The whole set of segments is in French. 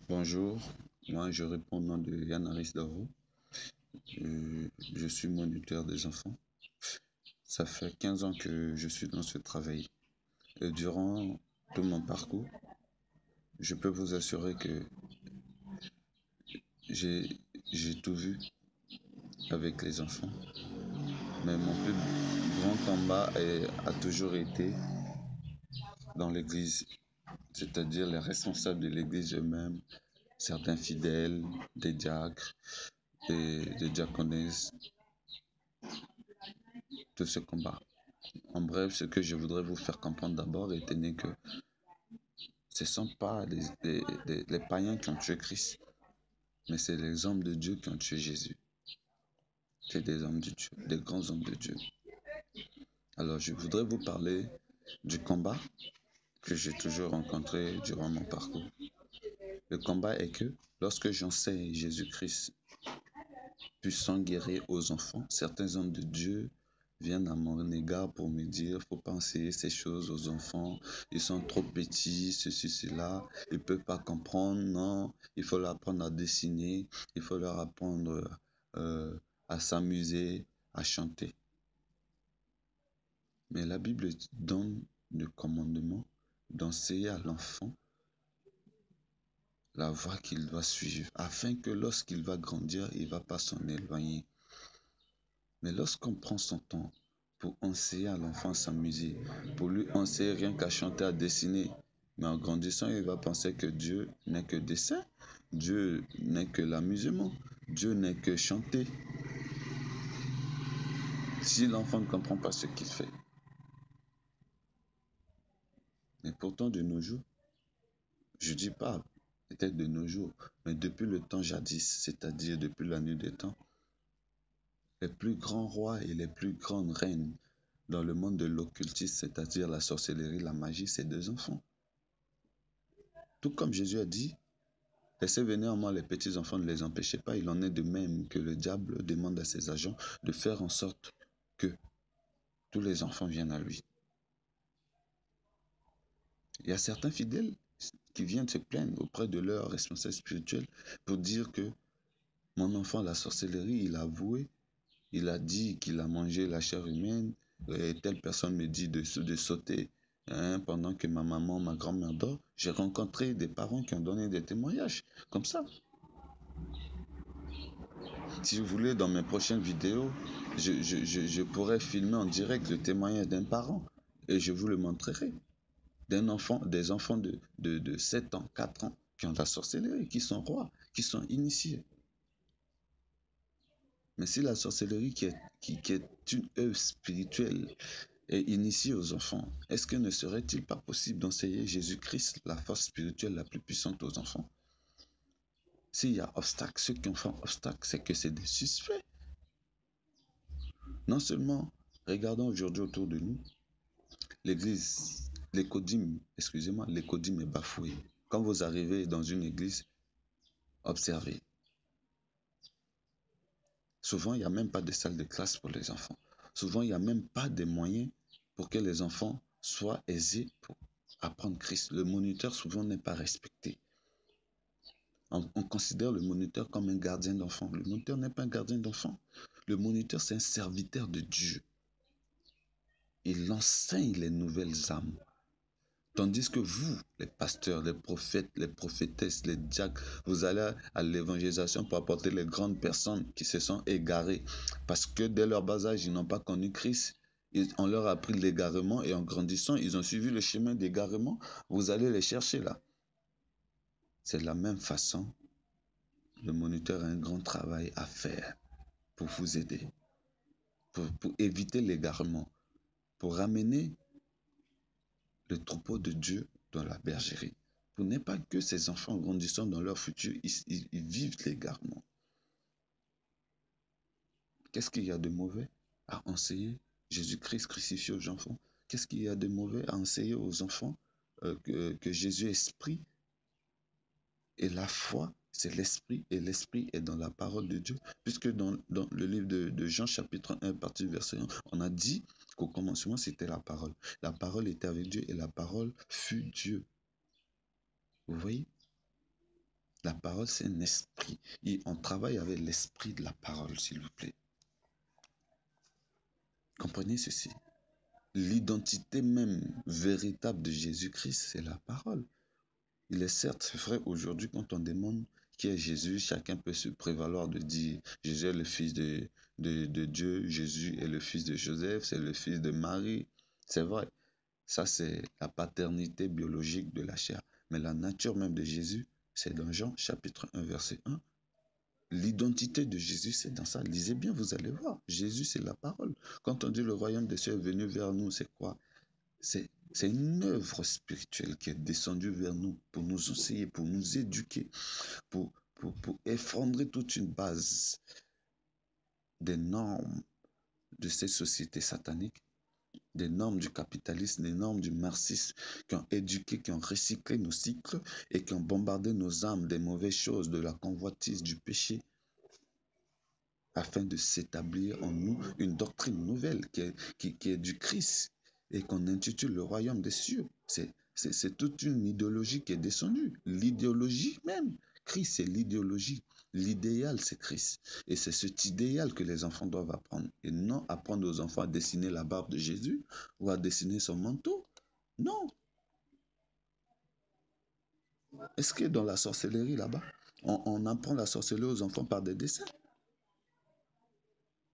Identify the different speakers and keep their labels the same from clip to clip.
Speaker 1: Bonjour, moi je réponds au nom de Yann Aris Davo. Je suis moniteur des enfants. Ça fait 15 ans que je suis dans ce travail. Et durant tout mon parcours, je peux vous assurer que j'ai j'ai tout vu avec les enfants. Mais mon plus grand combat a toujours été dans l'église, c'est-à-dire les responsables de l'église eux-mêmes, certains fidèles, des diacres, des diaconesses, tout ce combat. En bref, ce que je voudrais vous faire comprendre d'abord est que ce ne sont pas les païens qui ont tué Christ, mais c'est les hommes de Dieu qui ont tué Jésus. C'est des hommes de Dieu, des grands hommes de Dieu. Alors, je voudrais vous parler du combat que j'ai toujours rencontré durant mon parcours. Le combat est que lorsque j'enseigne Jésus-Christ, puissant guérir aux enfants, certains hommes de Dieu viennent à mon égard pour me dire, faut pas enseigner ces choses aux enfants, ils sont trop petits, ceci, cela, ils peuvent pas comprendre, non, il faut leur apprendre à dessiner, il faut leur apprendre à s'amuser, à chanter. Mais la Bible donne le commandement d'enseigner à l'enfant la voie qu'il doit suivre, afin que lorsqu'il va grandir, il ne va pas s'en éloigner. Mais lorsqu'on prend son temps pour enseigner à l'enfant à s'amuser, pour lui enseigner rien qu'à chanter, à dessiner, mais en grandissant, il va penser que Dieu n'est que dessin, Dieu n'est que l'amusement, Dieu n'est que chanter. Si l'enfant ne comprend pas ce qu'il fait. Mais pourtant, de nos jours, je dis pas peut-être de nos jours, mais depuis le temps jadis, c'est-à-dire depuis la nuit des temps, les plus grands rois et les plus grandes reines dans le monde de l'occultisme, c'est-à-dire la sorcellerie, la magie, c'est deux enfants. Tout comme Jésus a dit, laissez venir à moi les petits enfants, ne les empêchez pas. Il en est de même que le diable demande à ses agents de faire en sorte que tous les enfants viennent à lui. Il y a certains fidèles qui viennent se plaindre auprès de leur responsable spirituel pour dire que mon enfant, la sorcellerie, il a avoué, il a dit qu'il a mangé la chair humaine, et telle personne me dit de sauter pendant que ma maman, ma grand-mère dort. J'ai rencontré des parents qui ont donné des témoignages comme ça. Si vous voulez, dans mes prochaines vidéos, je pourrais filmer en direct le témoignage d'un parent et je vous le montrerai. D'un enfant, des enfants de 7 ans, 4 ans, qui ont la sorcellerie, qui sont rois, qui sont initiés. Mais si la sorcellerie qui est une œuvre spirituelle est initiée aux enfants, est-ce que ne serait-il pas possible d'enseigner Jésus-Christ, la force spirituelle la plus puissante aux enfants? S'il y a obstacle, ceux qui ont fait obstacle, c'est que c'est des suspects. Non seulement, regardons aujourd'hui autour de nous, l'église, l'écodime est bafoué. Quand vous arrivez dans une église, observez. Souvent, il n'y a même pas de salle de classe pour les enfants. Souvent, il n'y a même pas de moyens pour que les enfants soient aisés pour apprendre Christ. Le moniteur, souvent, n'est pas respecté. On considère le moniteur comme un gardien d'enfant. Le moniteur n'est pas un gardien d'enfant. Le moniteur, c'est un serviteur de Dieu. Il enseigne les nouvelles âmes. Tandis que vous, les pasteurs, les prophètes, les prophétesses, les diacres, vous allez à l'évangélisation pour apporter les grandes personnes qui se sont égarées. Parce que dès leur bas âge, ils n'ont pas connu Christ. On leur a appris l'égarement et en grandissant, ils ont suivi le chemin d'égarement. Vous allez les chercher là. C'est de la même façon. Le moniteur a un grand travail à faire pour vous aider, pour éviter l'égarement, pour ramener le troupeau de Dieu dans la bergerie. Pour ne pas que ces enfants grandissant dans leur futur, ils vivent l'égarement. Qu'est-ce qu'il y a de mauvais à enseigner Jésus-Christ crucifié aux enfants? Qu'est-ce qu'il y a de mauvais à enseigner aux enfants que Jésus est esprit et la foi, c'est l'esprit et l'esprit est dans la parole de Dieu? Puisque dans le livre de Jean chapitre 1, partie verset 1, on a dit qu'au commencement, c'était la parole. La parole était avec Dieu et la parole fut Dieu. Vous voyez? La parole, c'est un esprit. Et on travaille avec l'esprit de la parole, s'il vous plaît. Comprenez ceci. L'identité même véritable de Jésus-Christ, c'est la parole. Il est certes vrai aujourd'hui quand on demande qui est Jésus, chacun peut se prévaloir de dire Jésus est le fils de Dieu, Jésus est le fils de Joseph, c'est le fils de Marie. C'est vrai, ça c'est la paternité biologique de la chair. Mais la nature même de Jésus, c'est dans Jean chapitre 1 verset 1. L'identité de Jésus, c'est dans ça. Lisez bien, vous allez voir. Jésus, c'est la parole. Quand on dit le royaume des cieux est venu vers nous, c'est quoi? C'est une œuvre spirituelle qui est descendue vers nous pour nous enseigner, pour nous éduquer, pour effondrer toute une base des normes de ces sociétés sataniques, des normes du capitalisme, des normes du marxisme, qui ont éduqué, qui ont recyclé nos cycles et qui ont bombardé nos âmes des mauvaises choses, de la convoitise, du péché, afin de s'établir en nous une doctrine nouvelle qui est du Christ et qu'on intitule le royaume des cieux. C'est toute une idéologie qui est descendue. L'idéologie même. Christ, c'est l'idéologie. L'idéal, c'est Christ. Et c'est cet idéal que les enfants doivent apprendre. Et non apprendre aux enfants à dessiner la barbe de Jésus ou à dessiner son manteau. Non. Est-ce que dans la sorcellerie là-bas, on apprend la sorcellerie aux enfants par des dessins?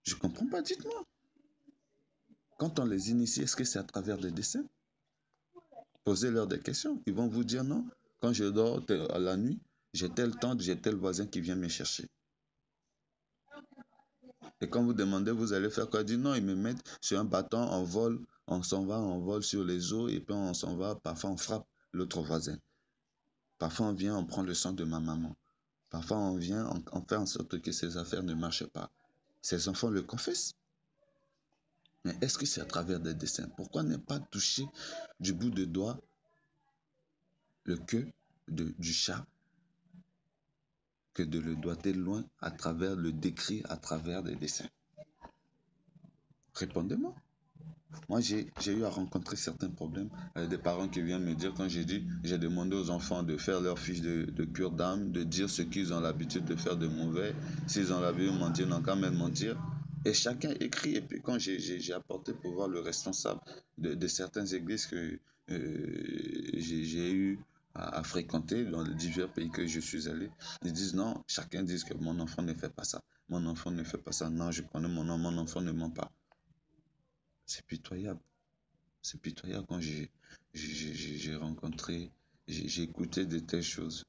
Speaker 1: Je ne comprends pas, dites-moi. Quand on les initie, est-ce que c'est à travers des dessins? Posez-leur des questions. Ils vont vous dire non. Quand je dors à la nuit, j'ai telle tante, j'ai tel voisin qui vient me chercher. Et quand vous demandez, vous allez faire quoi? Dire non, ils me mettent sur un bâton, on vole, on s'en va, on vole sur les eaux et puis on s'en va. Parfois, on frappe l'autre voisin. Parfois, on vient, on prend le sang de ma maman. Parfois, on vient, on fait en sorte que ces affaires ne marchent pas. Ces enfants le confessent. Mais est-ce que c'est à travers des dessins? Pourquoi ne pas toucher du bout de doigt le queue du chat que de le doigter loin à travers le décrit, à travers des dessins? Répondez-moi. Moi, j'ai eu à rencontrer certains problèmes avec des parents qui viennent me dire, quand j'ai demandé aux enfants de faire leur fiche de cure d'âme, de dire ce qu'ils ont l'habitude de faire de mauvais, s'ils ont l'habitude de mentir, n'ont qu'à même mentir. Et chacun écrit. Et puis quand j'ai apporté pour voir le responsable de certaines églises que j'ai eu à fréquenter dans les divers pays que je suis allé, ils disent non, chacun dit que mon enfant ne fait pas ça. Mon enfant ne fait pas ça. Non, je connais mon nom, mon enfant ne ment pas. C'est pitoyable. C'est pitoyable quand j'ai rencontré, j'ai écouté de telles choses.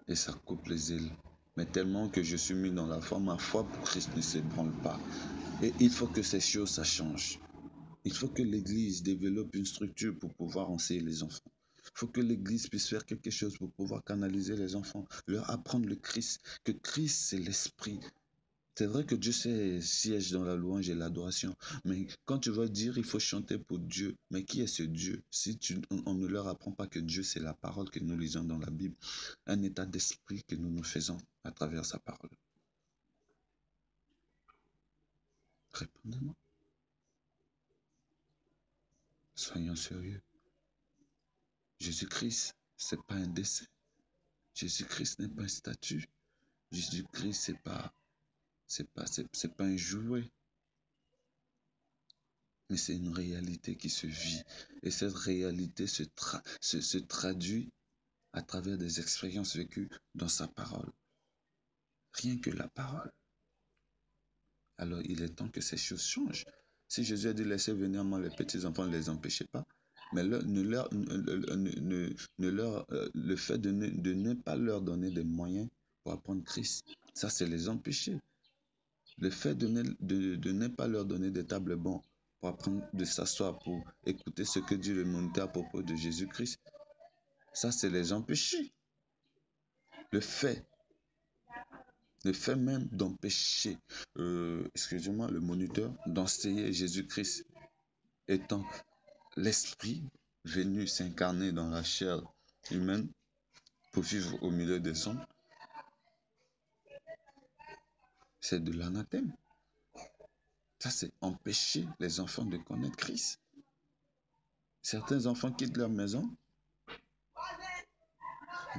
Speaker 1: Et ça coupe les ailes. Mais tellement que je suis mis dans la foi, ma foi pour Christ ne s'ébranle pas. Et il faut que ces choses, ça change. Il faut que l'Église développe une structure pour pouvoir enseigner les enfants. Il faut que l'Église puisse faire quelque chose pour pouvoir canaliser les enfants, leur apprendre le Christ, que Christ, c'est l'Esprit. C'est vrai que Dieu siège dans la louange et l'adoration, mais quand tu vas dire il faut chanter pour Dieu, mais qui est ce Dieu? Si on ne leur apprend pas que Dieu c'est la parole que nous lisons dans la Bible, un état d'esprit que nous nous faisons à travers sa parole. Répondez-moi. Soyons sérieux. Jésus-Christ, c'est pas un dessin. Jésus-Christ n'est pas un statut. Jésus-Christ, c'est pas un jouet. Mais c'est une réalité qui se vit. Et cette réalité se traduit à travers des expériences vécues dans sa parole. Rien que la parole. Alors il est temps que ces choses changent. Si Jésus a dit laissez venir moi les petits enfants, ne les empêchez pas. Mais le fait de ne pas leur donner des moyens pour apprendre Christ, ça c'est les empêcher. Le fait de ne pas leur donner des tables bancs pour apprendre de s'asseoir, pour écouter ce que dit le moniteur à propos de Jésus-Christ, ça c'est les empêcher. Le fait même d'empêcher, excusez-moi, le moniteur d'enseigner Jésus-Christ étant l'Esprit venu s'incarner dans la chair humaine pour vivre au milieu des hommes, c'est de l'anathème. Ça, c'est empêcher les enfants de connaître Christ. Certains enfants quittent leur maison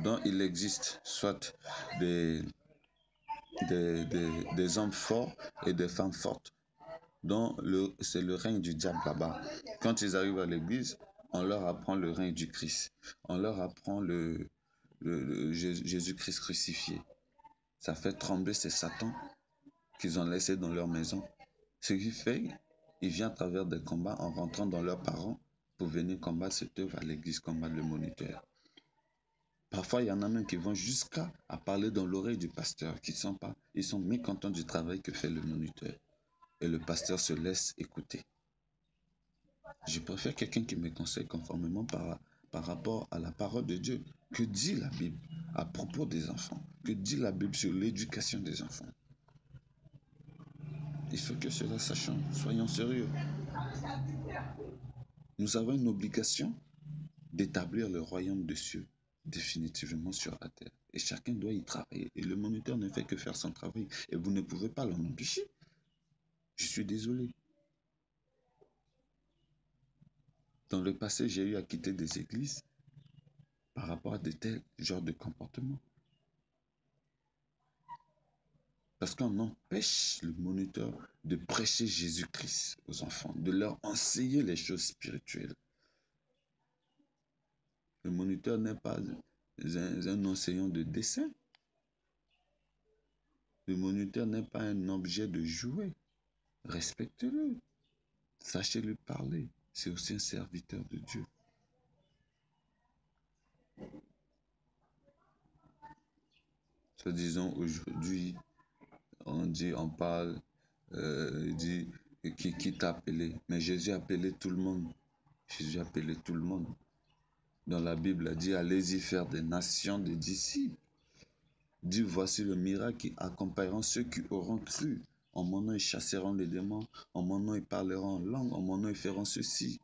Speaker 1: dont il existe soit des, des hommes forts et des femmes fortes, dont c'est le règne du diable là-bas. Quand ils arrivent à l'église, on leur apprend le règne du Christ. On leur apprend le Jésus-Christ crucifié. Ça fait trembler ces satans qu'ils ont laissés dans leur maison. Ce qui fait, il vient à travers des combats en rentrant dans leurs parents pour venir combattre cette œuvre à l'église, combattre le moniteur. Parfois, il y en a même qui vont jusqu'à parler dans l'oreille du pasteur, ils sont mécontents du travail que fait le moniteur. Et le pasteur se laisse écouter. Je préfère quelqu'un qui me conseille conformément par rapport à la parole de Dieu. Que dit la Bible à propos des enfants? Que dit la Bible sur l'éducation des enfants? Il faut que cela sachons. Soyons sérieux. Nous avons une obligation d'établir le royaume des cieux définitivement sur la terre. Et chacun doit y travailler. Et le moniteur ne fait que faire son travail. Et vous ne pouvez pas l'en empêcher. Je suis désolé. Dans le passé, j'ai eu à quitter des églises par rapport à de tels genres de comportements. Parce qu'on empêche le moniteur de prêcher Jésus-Christ aux enfants, de leur enseigner les choses spirituelles. Le moniteur n'est pas un enseignant de dessin. Le moniteur n'est pas un objet de jouet. Respectez-le. Sachez lui parler. C'est aussi un serviteur de Dieu. Soit disons aujourd'hui, on parle, il dit, qui t'a appelé? Mais Jésus a appelé tout le monde. Jésus a appelé tout le monde. Dans la Bible, il dit, allez-y faire des nations des disciples. Dit, voici le miracle qui accompagnera ceux qui auront cru. En mon nom, ils chasseront les démons. En mon nom, ils parleront en langue. En mon nom, ils feront ceci.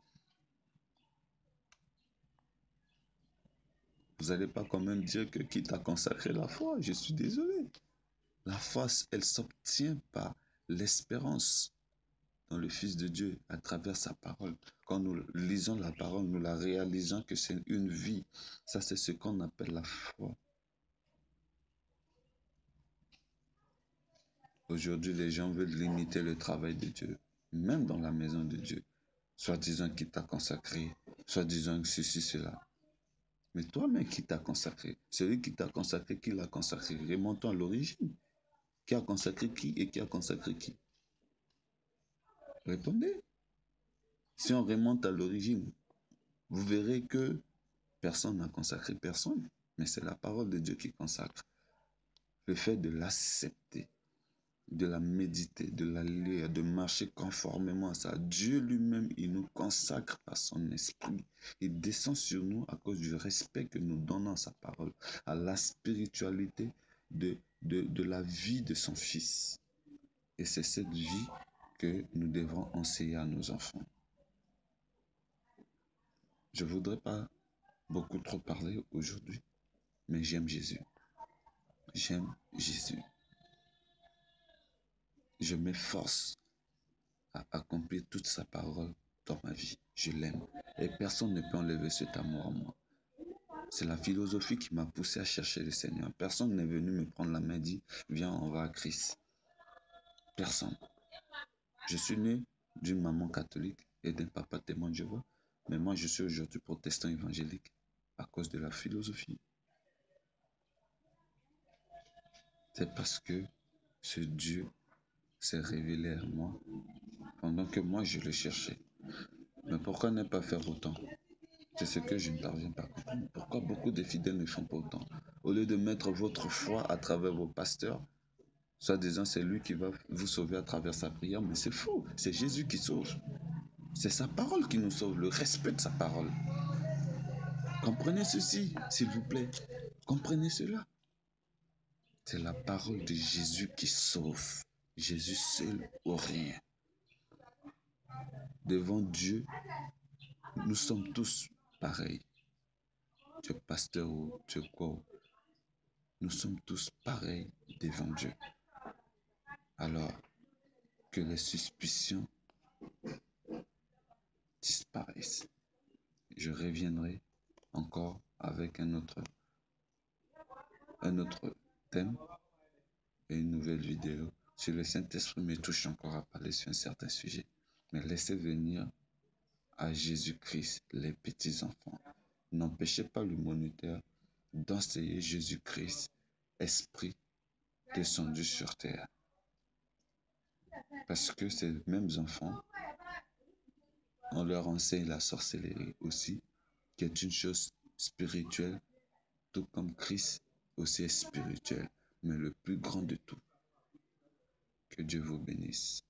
Speaker 1: Vous n'allez pas quand même dire que qui t'a consacré la foi? Je suis désolé. La foi, elle s'obtient par l'espérance dans le Fils de Dieu à travers sa parole. Quand nous lisons la parole, nous la réalisons que c'est une vie. Ça, c'est ce qu'on appelle la foi. Aujourd'hui, les gens veulent limiter le travail de Dieu, même dans la maison de Dieu. Soit disant qui t'a consacré, soit disant que ceci, cela. Mais toi-même, qui t'a consacré? Celui qui t'a consacré, qui l'a consacré? Remontons à l'origine. Qui a consacré qui et qui a consacré qui? Répondez. Si on remonte à l'origine, vous verrez que personne n'a consacré personne, mais c'est la parole de Dieu qui consacre. Le fait de l'accepter, de la méditer, de la lire, de marcher conformément à ça. Dieu lui-même, il nous consacre par son esprit. Il descend sur nous à cause du respect que nous donnons à sa parole, à la spiritualité de la vie de son Fils. Et c'est cette vie que nous devrons enseigner à nos enfants. Je ne voudrais pas beaucoup trop parler aujourd'hui, mais j'aime Jésus. J'aime Jésus. Je m'efforce à accomplir toute sa parole dans ma vie. Je l'aime. Et personne ne peut enlever cet amour en moi. C'est la philosophie qui m'a poussé à chercher le Seigneur. Personne n'est venu me prendre la main et dire, viens, on va à Christ. Personne. Je suis né d'une maman catholique et d'un papa témoin de Jéhovah. Mais moi, je suis aujourd'hui protestant évangélique à cause de la philosophie. C'est parce que ce Dieu s'est révélé à moi pendant que moi je le cherchais. Mais pourquoi ne pas faire autant? C'est ce que je ne parviens pas à comprendre. Pourquoi beaucoup de fidèles ne font pas autant? Au lieu de mettre votre foi à travers vos pasteurs, soi-disant c'est lui qui va vous sauver à travers sa prière, mais c'est faux. C'est Jésus qui sauve. C'est sa parole qui nous sauve, le respect de sa parole. Comprenez ceci, s'il vous plaît. Comprenez cela. C'est la parole de Jésus qui sauve. Jésus seul ou rien. Devant Dieu, nous sommes tous pareils. Tu es pasteur ou tu es quoi? Nous sommes tous pareils devant Dieu. Alors, que les suspicions disparaissent. Je reviendrai encore avec un autre un autre thème et une nouvelle vidéo. Si le Saint-Esprit me touche encore à parler sur un certain sujet, mais laissez venir à Jésus-Christ les petits enfants. N'empêchez pas le moniteur d'enseigner Jésus-Christ, Esprit descendu sur terre. Parce que ces mêmes enfants, on leur enseigne la sorcellerie aussi, qui est une chose spirituelle, tout comme Christ aussi est spirituel, mais le plus grand de tout. Que Dieu vous bénisse.